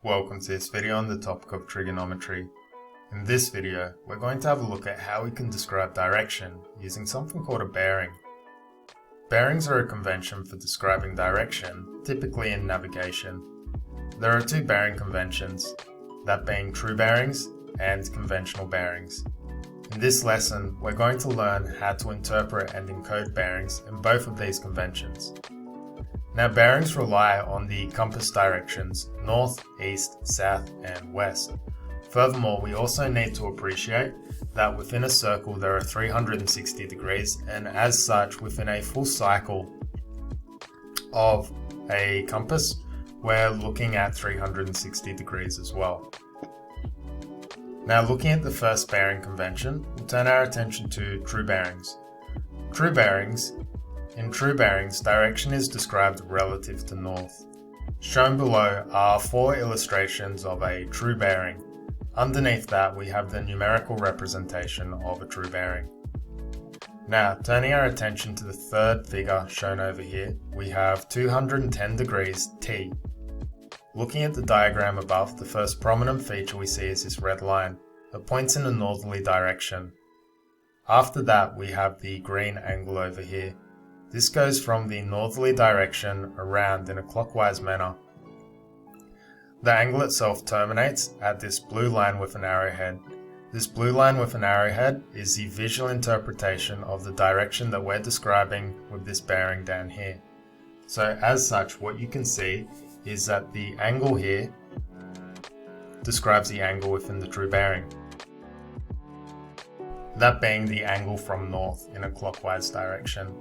Welcome to this video on the topic of trigonometry. In this video, we're going to have a look at how we can describe direction using something called a bearing. Bearings are a convention for describing direction, typically in navigation. There are two bearing conventions, that being true bearings and conventional bearings. In this lesson, we're going to learn how to interpret and encode bearings in both of these conventions. Now, bearings rely on the compass directions north, east, south, and west. Furthermore, we also need to appreciate that within a circle there are 360 degrees, and as such, within a full cycle of a compass, we're looking at 360 degrees as well. Now, looking at the first bearing convention, we'll turn our attention to true bearings. In true bearings, direction is described relative to north. Shown below are four illustrations of a true bearing. Underneath that, we have the numerical representation of a true bearing. Now, turning our attention to the third figure shown over here, we have 210 degrees T. Looking at the diagram above, the first prominent feature we see is this red line that points in a northerly direction. After that, we have the green angle over here. This goes from the northerly direction around in a clockwise manner. The angle itself terminates at this blue line with an arrowhead. This blue line with an arrowhead is the visual interpretation of the direction that we're describing with this bearing down here. So as such, what you can see is that the angle here describes the angle within the true bearing. That being the angle from north in a clockwise direction.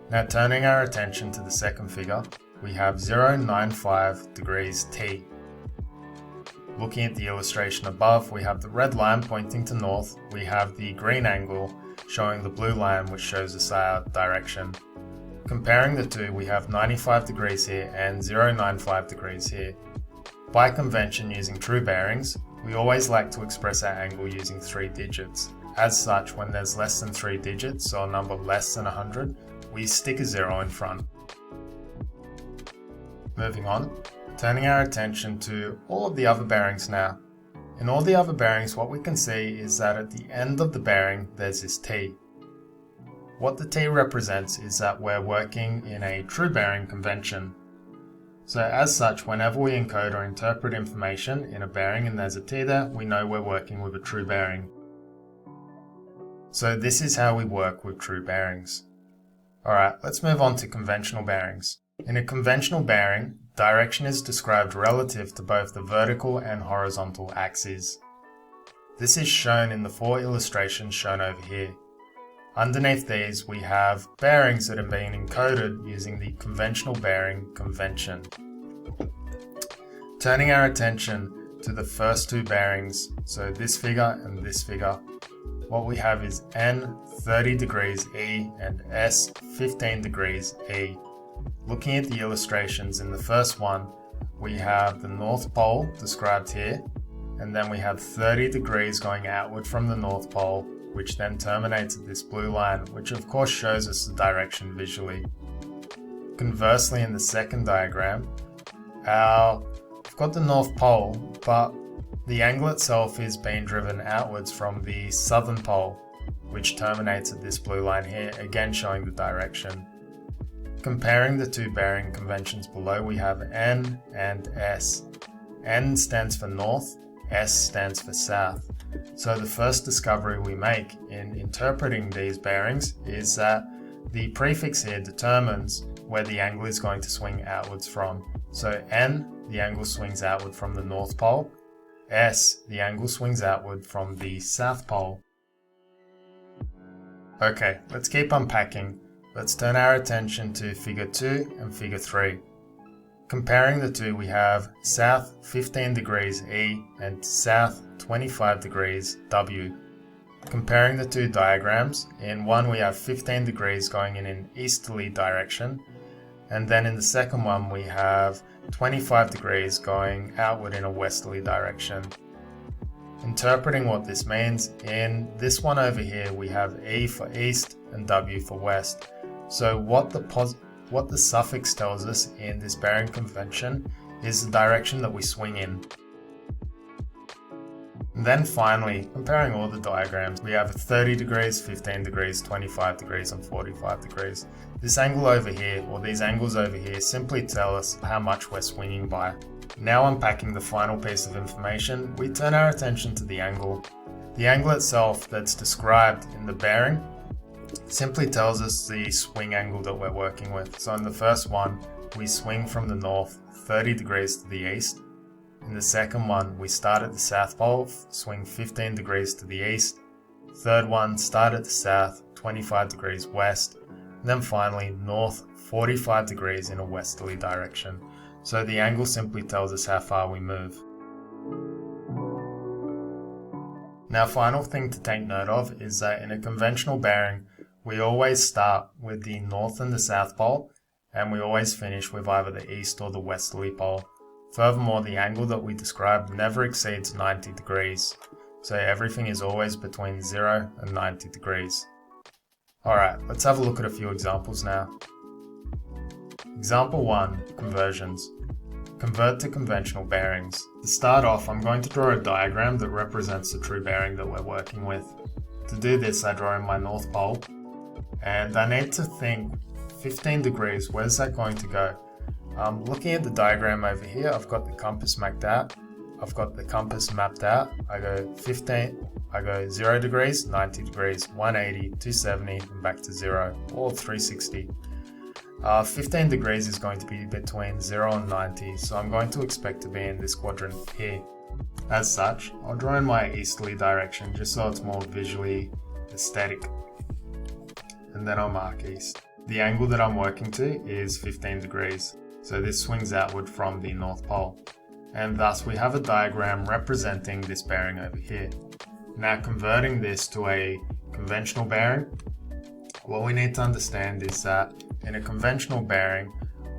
Now, turning our attention to the second figure, we have 0.95 degrees T. Looking at the illustration above, we have the red line pointing to north, we have the green angle showing the blue line which shows the south direction. Comparing the two, we have 95 degrees here and 0.95 degrees here. By convention, using true bearings, we always like to express our angle using 3 digits. As such, when there's less than 3 digits, so a number less than 100, we stick a 0 in front. Moving on, turning our attention to all of the other bearings now. In all the other bearings, what we can see is that at the end of the bearing, there's this T. What the T represents is that we're working in a true bearing convention. So as such, whenever we encode or interpret information in a bearing and there's a T there, we know we're working with a true bearing. So this is how we work with true bearings. Alright, let's move on to conventional bearings. In a conventional bearing, direction is described relative to both the vertical and horizontal axes. This is shown in the 4 illustrations shown over here. Underneath these, we have bearings that are being encoded using the conventional bearing convention. Turning our attention to the first 2 bearings, so this figure and this figure, what we have is N 30 degrees E and S 15 degrees E. Looking at the illustrations in the first one, we have the North Pole described here, and then we have 30 degrees going outward from the North Pole, which then terminates at this blue line, which of course shows us the direction visually. Conversely, in the second diagram, we've got the North Pole, but the angle itself is being driven outwards from the southern pole, which terminates at this blue line here, again showing the direction. Comparing the 2 bearing conventions below, we have N and S. N stands for north, S stands for south. So the first discovery we make in interpreting these bearings is that the prefix here determines where the angle is going to swing outwards from. So N, the angle swings outward from the North Pole. S, the angle swings outward from the South Pole. Okay, let's keep unpacking. Let's turn our attention to Figure 2 and Figure 3. Comparing the two, we have South 15 degrees E and South 25 degrees W. Comparing the 2 diagrams, in one we have 15 degrees going in an easterly direction, and then in the second one we have 25 degrees going outward in a westerly direction. Interpreting what this means, in this one over here we have E for east and W for west. So what the suffix tells us in this bearing convention is the direction that we swing in. And then finally, comparing all the diagrams, we have 30 degrees, 15 degrees, 25 degrees, and 45 degrees. This angle over here, or these angles over here, simply tell us how much we're swinging by. Now unpacking the final piece of information, we turn our attention to the angle. The angle itself that's described in the bearing simply tells us the swing angle that we're working with. So in the first one, we swing from the north 30 degrees to the east. In the second one, we start at the south pole, swing 15 degrees to the east. Third one, start at the south, 25 degrees west. And then finally, north, 45 degrees in a westerly direction. So the angle simply tells us how far we move. Now, final thing to take note of is that in a conventional bearing, we always start with the north and the south pole, and we always finish with either the east or the westerly pole. Furthermore, the angle that we described never exceeds 90 degrees, so everything is always between 0 and 90 degrees. Alright, let's have a look at a few examples now. Example 1, conversions. Convert to conventional bearings. To start off, I'm going to draw a diagram that represents the true bearing that we're working with. To do this, I draw in my north pole, and I need to think 15 degrees, where's that going to go? Looking at the diagram over here, I've got the compass mapped out. I go 0 degrees, 90 degrees, 180, 270, and back to 0, or 360. 15 degrees is going to be between 0 and 90, so I'm going to expect to be in this quadrant here. As such, I'll draw in my easterly direction just so it's more visually aesthetic. And then I'll mark east. The angle that I'm working to is 15 degrees, so this swings outward from the North Pole. And thus we have a diagram representing this bearing over here. Now converting this to a conventional bearing, what we need to understand is that in a conventional bearing,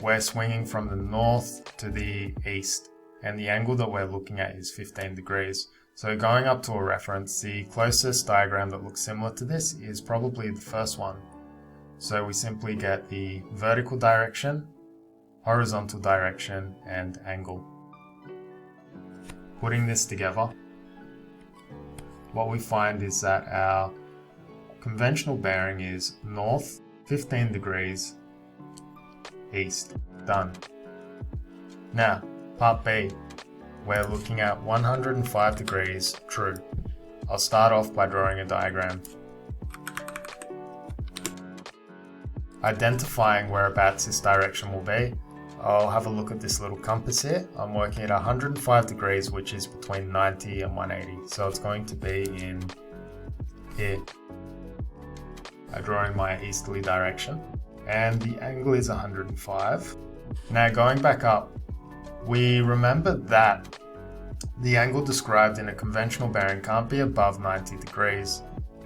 we're swinging from the north to the east, and the angle that we're looking at is 15 degrees. So going up to a reference, the closest diagram that looks similar to this is probably the first one. So we simply get the vertical direction, horizontal direction, and angle. Putting this together, what we find is that our conventional bearing is north, 15 degrees, east. Done. Now, part B, we're looking at 105 degrees true. I'll start off by drawing a diagram. Identifying whereabouts this direction will be, I'll have a look at this little compass here. I'm working at 105 degrees, which is between 90 and 180. So it's going to be in here. I draw in my easterly direction, and the angle is 105. Now going back up, we remember that the angle described in a conventional bearing can't be above 90 degrees.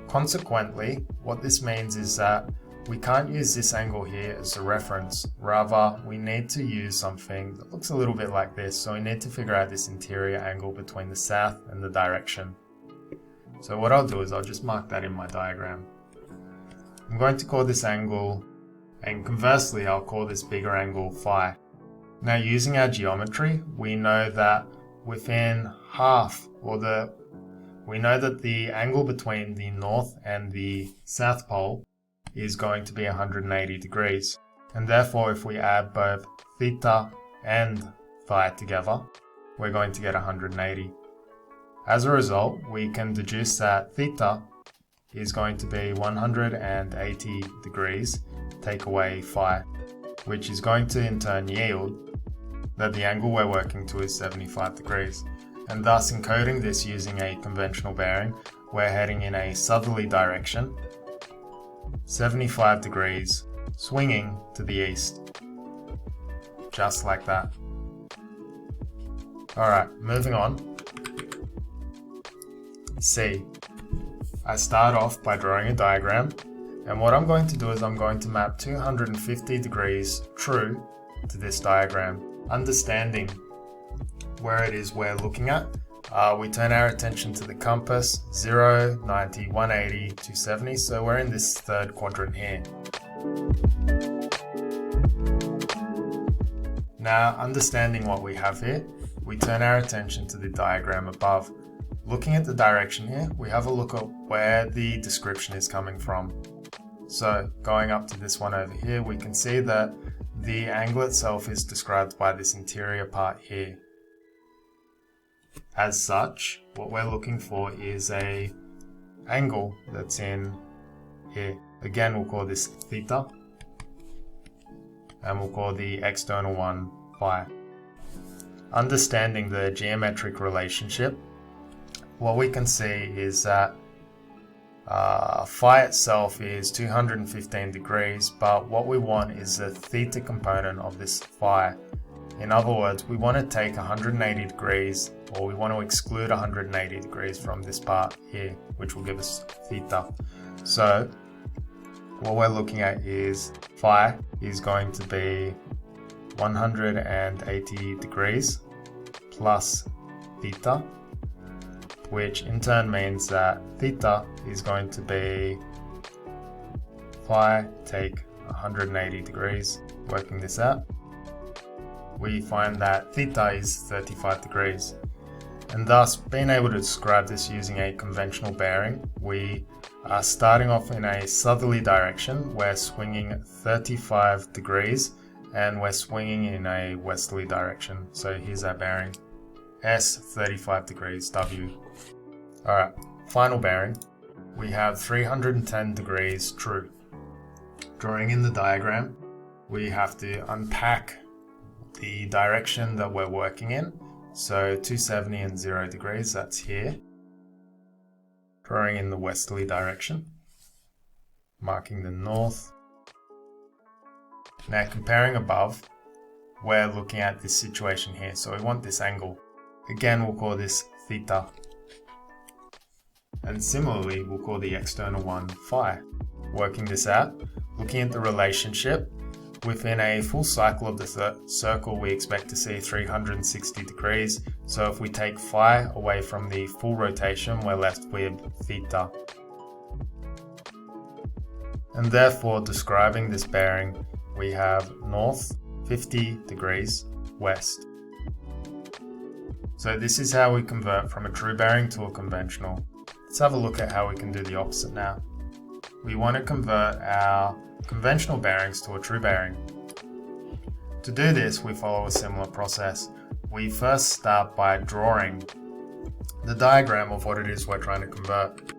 Consequently, what this means is that we can't use this angle here as a reference. Rather, we need to use something that looks a little bit like this. So we need to figure out this interior angle between the south and the direction. So what I'll do is I'll just mark that in my diagram. I'm going to call this angle, and conversely I'll call this bigger angle phi. Now using our geometry, we know that within half, we know that the angle between the north and the south pole is going to be 180 degrees. And therefore, if we add both theta and phi together, we're going to get 180. As a result, we can deduce that theta is going to be 180 degrees, take away phi, which is going to in turn yield that the angle we're working to is 75 degrees. And thus, encoding this using a conventional bearing, we're heading in a southerly direction, 75 degrees, swinging to the east. Just like that. Alright, moving on. C. I start off by drawing a diagram, and what I'm going to do is I'm going to map 250 degrees true to this diagram. Understanding where it is we're looking at, we turn our attention to the compass, 0, 90, 180, 270, so we're in this third quadrant here. Now, understanding what we have here, we turn our attention to the diagram above. Looking at the direction here, we have a look at where the description is coming from. So going up to this one over here, we can see that the angle itself is described by this interior part here. As such, what we're looking for is a angle that's in here. Again, we'll call this theta, and we'll call the external one phi. Understanding the geometric relationship, what we can see is that phi itself is 215 degrees, but what we want is the theta component of this phi. In other words, we want to take 180 degrees, or we want to exclude 180 degrees from this part here, which will give us theta. So what we're looking at is phi is going to be 180 degrees plus theta, which in turn means that theta is going to be phi take 180 degrees. Working this out, we find that theta is 35 degrees. And thus, being able to describe this using a conventional bearing, we are starting off in a southerly direction. We're swinging 35 degrees and we're swinging in a westerly direction. So here's our bearing, S 35 degrees W. Alright, final bearing, we have 310 degrees true. Drawing in the diagram, we have to unpack the direction that we're working in. So 270 and 0 degrees, that's here. Drawing in the westerly direction, marking the north. Now comparing above, we're looking at this situation here. So we want this angle. Again, we'll call this theta. And similarly, we'll call the external one phi. Working this out, looking at the relationship, within a full cycle of the circle, we expect to see 360 degrees. So if we take phi away from the full rotation, we're left with theta. And therefore, describing this bearing, we have north 50 degrees west. So this is how we convert from a true bearing to a conventional. Let's have a look at how we can do the opposite now. We want to convert our conventional bearings to a true bearing. To do this, we follow a similar process. We first start by drawing the diagram of what it is we're trying to convert.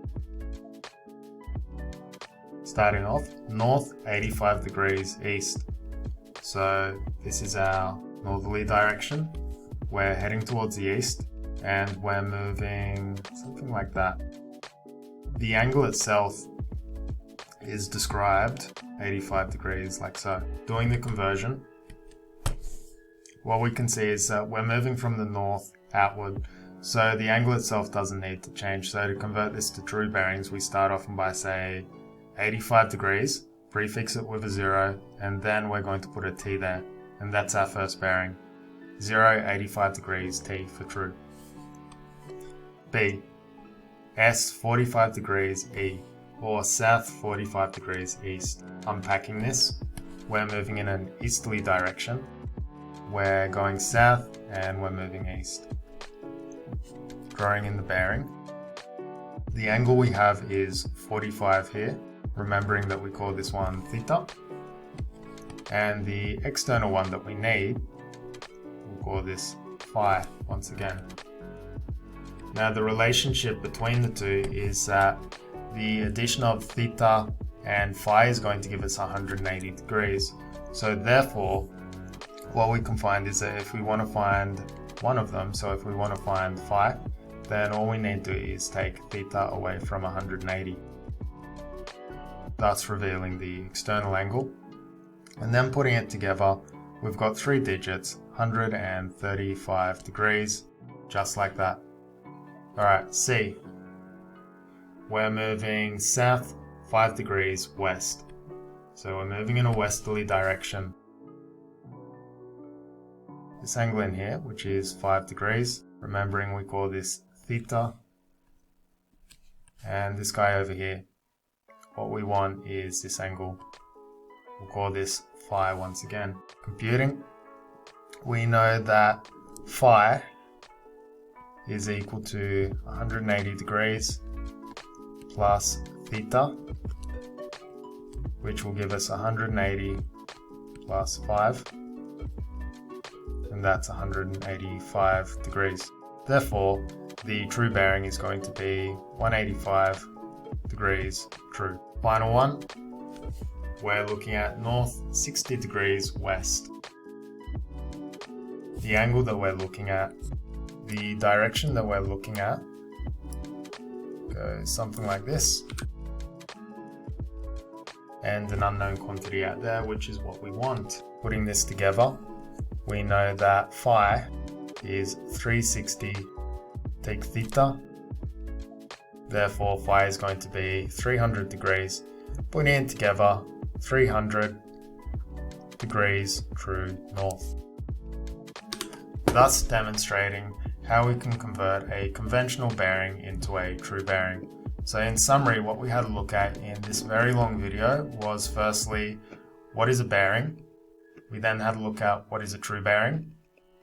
Starting off, north 85 degrees east. So this is our northerly direction. We're heading towards the east and we're moving something like that. The angle itself is described 85 degrees like so. Doing the conversion, what we can see is that we're moving from the north outward, so the angle itself doesn't need to change. So to convert this to true bearings, we start off by say 85 degrees, prefix it with a 0, and then we're going to put a T there, and that's our first bearing. 0, 85 degrees, T for true. B, S 45 degrees E, or south 45 degrees east. Unpacking this, we're moving in an easterly direction. We're going south and we're moving east. Drawing in the bearing. The angle we have is 45 here, remembering that we call this one theta. And the external one that we need, we'll call this phi once again. Now the relationship between the two is that the addition of theta and phi is going to give us 180 degrees. So therefore, what we can find is that if we want to find one of them, so if we want to find phi, then all we need to do is take theta away from 180, thus revealing the external angle. And then putting it together, we've got 3 digits, 135 degrees, just like that. Alright, C. We're moving south 5 degrees west. So we're moving in a westerly direction. This angle in here, which is 5 degrees, remembering we call this theta. And this guy over here, what we want is this angle. We'll call this phi once again. Computing, we know that phi is equal to 180 degrees plus theta, which will give us 180 plus 5, and that's 185 degrees. Therefore, the true bearing is going to be 185 degrees true. Final one, we're looking at north 60 degrees west. The angle that we're looking at, the direction that we're looking at, goes something like this, and an unknown quantity out there, which is what we want. Putting this together, we know that phi is 360, take theta, therefore phi is going to be 300 degrees. Putting it together, 300 degrees true north. Thus demonstrating how we can convert a conventional bearing into a true bearing. So in summary, what we had to look at in this very long video was firstly, what is a bearing? We then had to look at what is a true bearing,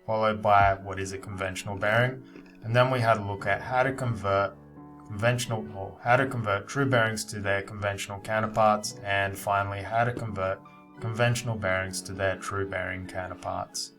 followed by what is a conventional bearing, and then we had to look at how to convert true bearings to their conventional counterparts, and finally how to convert conventional bearings to their true bearing counterparts.